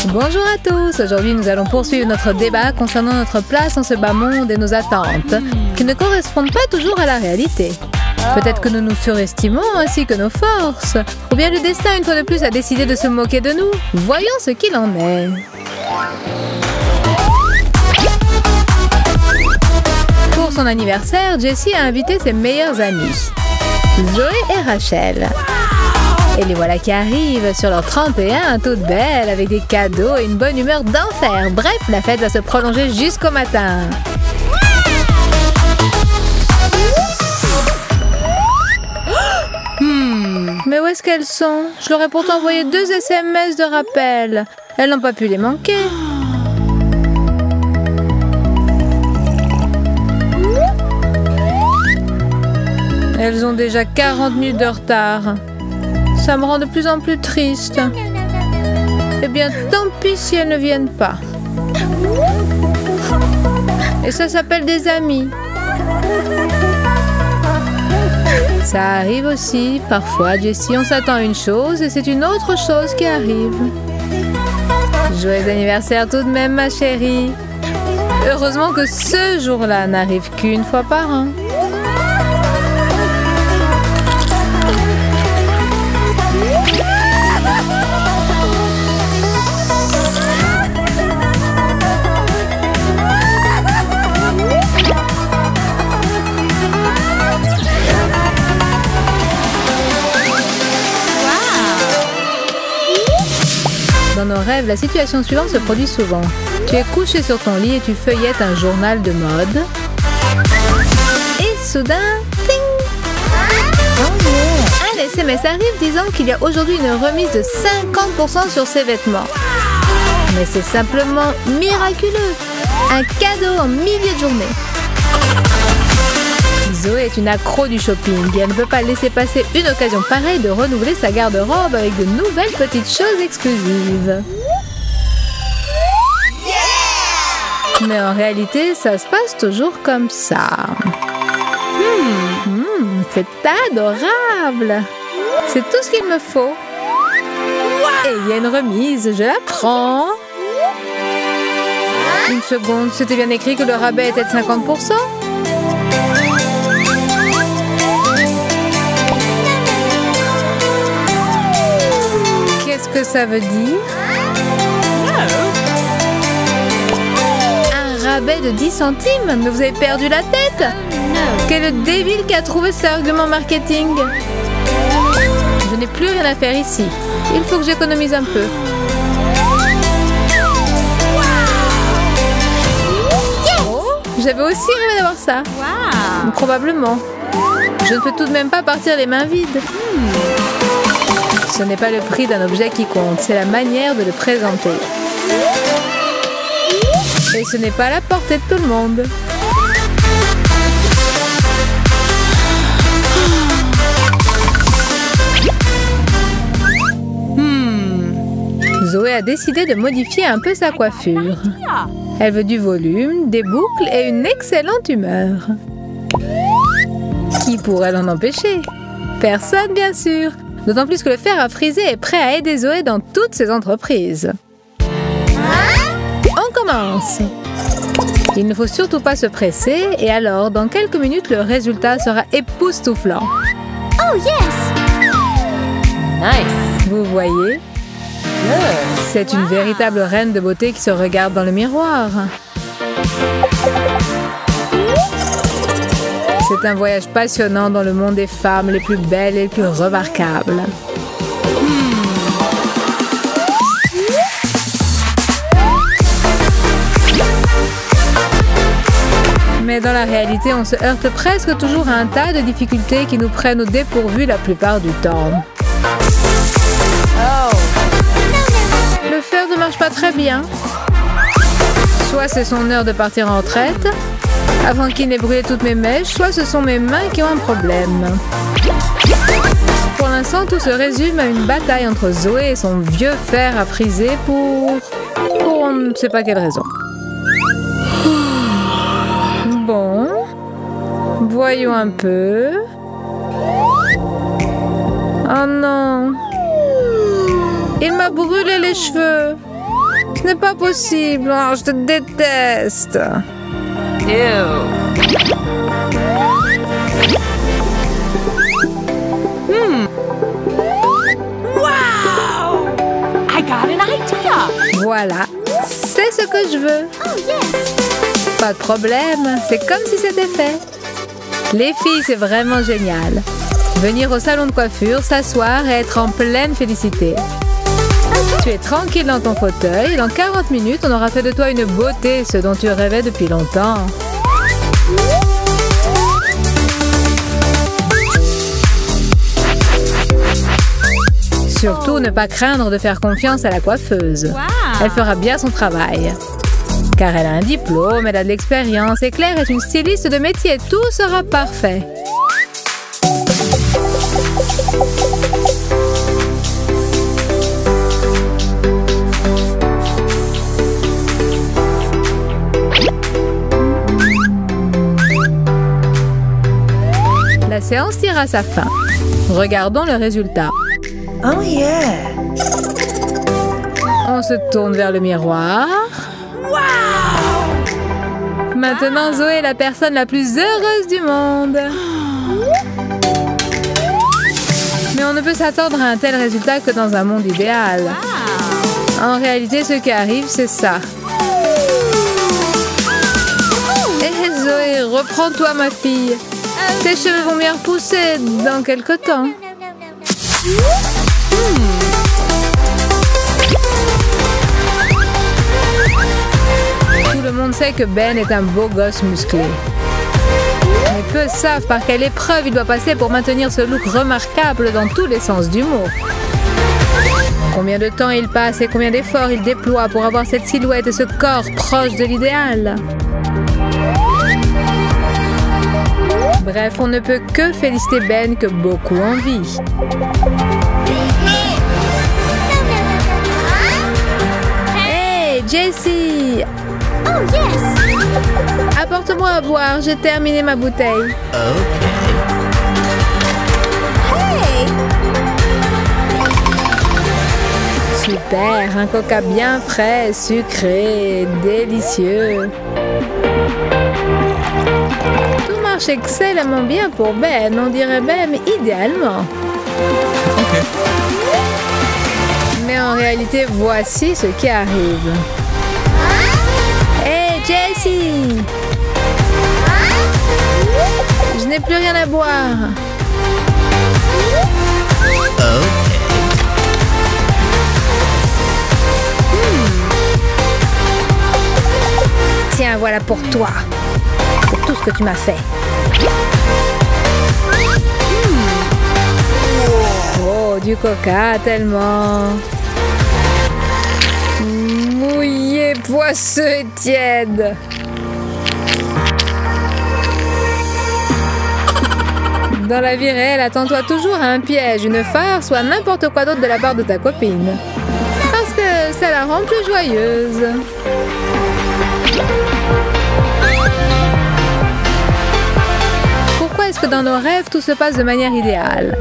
Bonjour à tous, aujourd'hui nous allons poursuivre notre débat concernant notre place dans ce bas monde et nos attentes, qui ne correspondent pas toujours à la réalité. Peut-être que nous nous surestimons ainsi que nos forces, ou bien le destin une fois de plus a décidé de se moquer de nous. Voyons ce qu'il en est. Pour son anniversaire, Jessie a invité ses meilleures amies, Zoé et Rachel. Et les voilà qui arrivent sur leur 31, toutes belles, avec des cadeaux et une bonne humeur d'enfer. Bref, la fête va se prolonger jusqu'au matin. Mais où est-ce qu'elles sont? Je leur ai pourtant envoyé 2 SMS de rappel. Elles n'ont pas pu les manquer. Elles ont déjà 40 minutes de retard. Ça me rend de plus en plus triste. Eh bien, tant pis si elles ne viennent pas. Et ça s'appelle des amis. Ça arrive aussi. Parfois, Jessie, on s'attend à une chose et c'est une autre chose qui arrive. Joyeux anniversaire tout de même, ma chérie. Heureusement que ce jour-là n'arrive qu'une fois par an. Dans nos rêves, la situation suivante se produit souvent. Tu es couché sur ton lit et tu feuillettes un journal de mode. Et soudain, ting! Un SMS arrive disant qu'il y a aujourd'hui une remise de 50% sur ses vêtements. Mais c'est simplement miraculeux! Un cadeau en milieu de journée. Zoé est une accro du shopping et elle ne peut pas laisser passer une occasion pareille de renouveler sa garde-robe avec de nouvelles petites choses exclusives. Yeah! Mais en réalité, ça se passe toujours comme ça. C'est adorable! C'est tout ce qu'il me faut. Et il y a une remise, je la prends. Une seconde, c'était bien écrit que le rabais était de 50%. Qu'est-ce que ça veut dire? Un rabais de 10 centimes? Mais vous avez perdu la tête? Quel débile qui a trouvé cet argument marketing? Je n'ai plus rien à faire ici. Il faut que j'économise un peu. Oh, j'avais aussi rêvé d'avoir ça. Probablement. Je ne peux tout de même pas partir les mains vides. Ce n'est pas le prix d'un objet qui compte, c'est la manière de le présenter. Et ce n'est pas à la portée de tout le monde. Zoé a décidé de modifier un peu sa coiffure. Elle veut du volume, des boucles et une excellente humeur. Qui pourrait l'en empêcher? Personne, bien sûr. D'autant plus que le fer à friser est prêt à aider Zoé dans toutes ses entreprises. On commence! Il ne faut surtout pas se presser et alors, dans quelques minutes, le résultat sera époustouflant. Oh yes! Nice! Vous voyez? C'est une véritable reine de beauté qui se regarde dans le miroir. C'est un voyage passionnant dans le monde des femmes les plus belles et les plus remarquables. Mais dans la réalité, on se heurte presque toujours à un tas de difficultés qui nous prennent au dépourvu la plupart du temps. Le fer ne marche pas très bien. Soit c'est son heure de partir en retraite, avant qu'il n'ait brûlé toutes mes mèches, soit ce sont mes mains qui ont un problème. Pour l'instant, tout se résume à une bataille entre Zoé et son vieux fer à friser pour on ne sait pas quelle raison. Bon, voyons un peu. Oh non! Il m'a brûlé les cheveux! Ce n'est pas possible. Oh, je te déteste. Wow! I got an idea. Voilà. C'est ce que je veux. Oh yes. Pas de problème. C'est comme si c'était fait. Les filles, c'est vraiment génial. Venir au salon de coiffure, s'asseoir et être en pleine félicité. Tu es tranquille dans ton fauteuil et dans 40 minutes, on aura fait de toi une beauté, ce dont tu rêvais depuis longtemps. Surtout, ne pas craindre de faire confiance à la coiffeuse. Wow. Elle fera bien son travail. Car elle a un diplôme, elle a de l'expérience et Claire est une styliste de métier. Tout sera parfait. La séance tire à sa fin. Regardons le résultat. Oh yeah! On se tourne vers le miroir. Maintenant, Zoé est la personne la plus heureuse du monde. Mais on ne peut s'attendre à un tel résultat que dans un monde idéal. En réalité, ce qui arrive, c'est ça. Eh Zoé, reprends-toi ma fille. Tes cheveux vont bien repousser dans quelque temps. Tout le monde sait que Ben est un beau gosse musclé. Mais peu savent par quelle épreuve il doit passer pour maintenir ce look remarquable dans tous les sens du mot. Combien de temps il passe et combien d'efforts il déploie pour avoir cette silhouette et ce corps proche de l'idéal. Bref, on ne peut que féliciter Ben que beaucoup envient. Hey, Jessie! Oh yes. Apporte-moi à boire, j'ai terminé ma bouteille. Hey. Super, un coca bien frais, sucré, délicieux. Tout marche excellemment bien pour Ben, on dirait même idéalement. Mais en réalité, voici ce qui arrive. Hey Jessie! Je n'ai plus rien à boire. Tiens, voilà pour toi. Pour tout ce que tu m'as fait. Oh, du coca, tellement. Mouillé, poisseux et tiède. Dans la vie réelle, attends-toi toujours à un piège, une farce ou à n'importe quoi d'autre de la part de ta copine. Parce que ça la rend plus joyeuse. Pourquoi est-ce que dans nos rêves, tout se passe de manière idéale?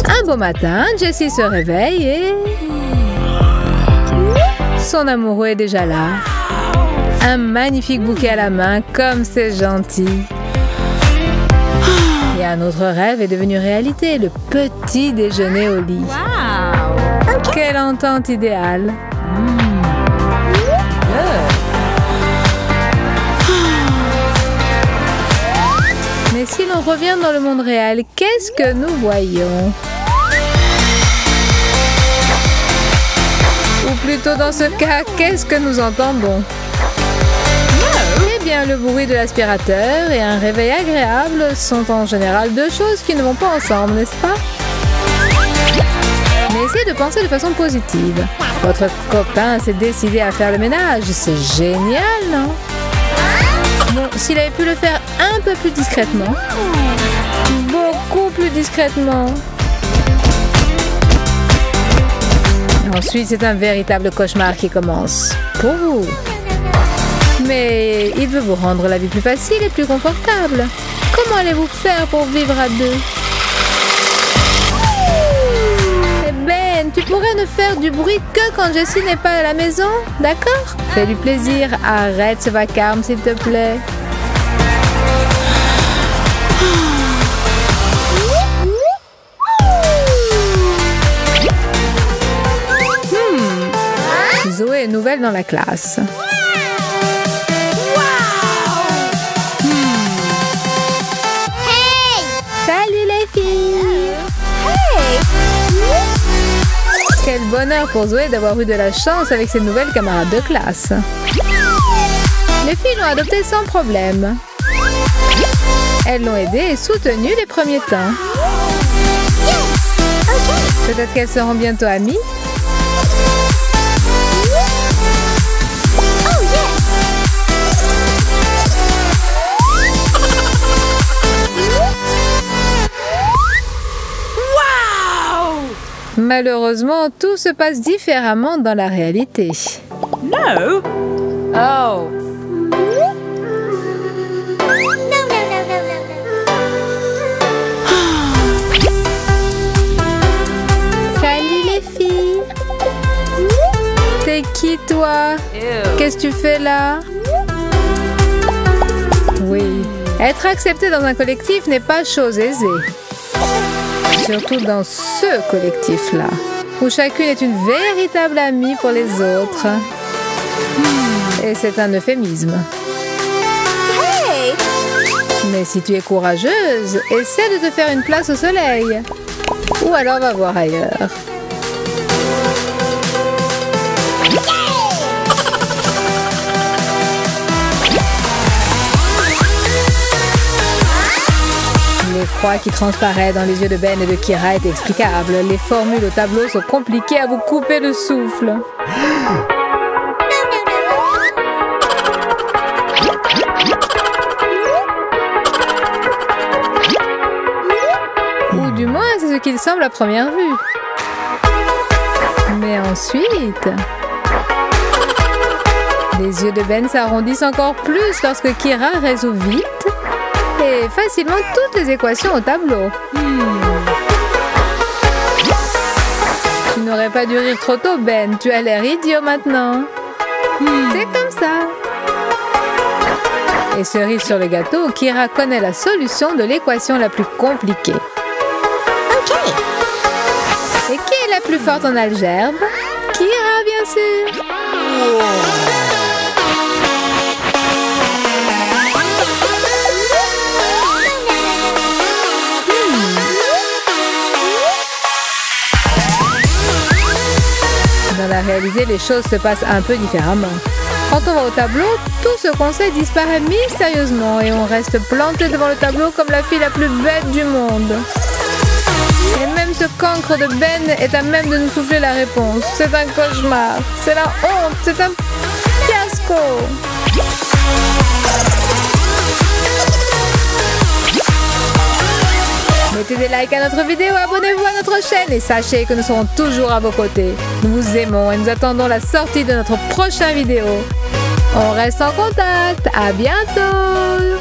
Un beau matin, Jessie se réveille et... son amoureux est déjà là. Un magnifique bouquet à la main, comme c'est gentil. Et un autre rêve est devenu réalité, le petit déjeuner au lit. Wow. Quelle entente idéale. Mais si l'on revient dans le monde réel, qu'est-ce que nous voyons? Ou plutôt dans ce cas, qu'est-ce que nous entendons? Eh bien, le bruit de l'aspirateur et un réveil agréable sont en général deux choses qui ne vont pas ensemble, n'est-ce pas? Mais essayez de penser de façon positive. Votre copain s'est décidé à faire le ménage. C'est génial, non? Bon, s'il avait pu le faire un peu plus discrètement. Beaucoup plus discrètement. Ensuite, c'est un véritable cauchemar qui commence. Pour vous. Mais il veut vous rendre la vie plus facile et plus confortable. Comment allez-vous faire pour vivre à deux? Eh Ben, tu pourrais ne faire du bruit que quand Jessie n'est pas à la maison, d'accord? Fais-lui plaisir, arrête ce vacarme s'il te plaît. Zoé est nouvelle dans la classe. Salut les filles! Quel bonheur pour Zoé d'avoir eu de la chance avec ses nouvelles camarades de classe. Les filles l'ont adoptée sans problème. Elles l'ont aidée et soutenue les premiers temps. Peut-être qu'elles seront bientôt amies. Malheureusement, tout se passe différemment dans la réalité. No. Oh. Salut les filles. T'es qui toi? Qu'est-ce que tu fais là? Oui, être accepté dans un collectif n'est pas chose aisée. Surtout dans ce collectif-là, où chacune est une véritable amie pour les autres. Et c'est un euphémisme. Hey! Mais si tu es courageuse, essaie de te faire une place au soleil. Ou alors va voir ailleurs. L'effroi qui transparaît dans les yeux de Ben et de Kira est explicable. Les formules au tableau sont compliquées à vous couper le souffle. Ou du moins, c'est ce qu'il semble à première vue. Mais ensuite... les yeux de Ben s'arrondissent encore plus lorsque Kira résout vite et facilement toutes les équations au tableau. Tu n'aurais pas dû rire trop tôt, Ben. Tu as l'air idiot maintenant. C'est comme ça. Et cerise sur le gâteau, Kira connaît la solution de l'équation la plus compliquée. Et qui est la plus forte en algèbre? Kira, bien sûr. Dans la réalité, les choses se passent un peu différemment. Quand on va au tableau, tout ce conseil disparaît mystérieusement et on reste planté devant le tableau comme la fille la plus bête du monde. Et même ce cancre de Ben est à même de nous souffler la réponse. C'est un cauchemar, c'est la honte, c'est un fiasco. Mettez des likes à notre vidéo, abonnez-vous à notre chaîne et sachez que nous serons toujours à vos côtés. Nous vous aimons et nous attendons la sortie de notre prochaine vidéo. On reste en contact. À bientôt.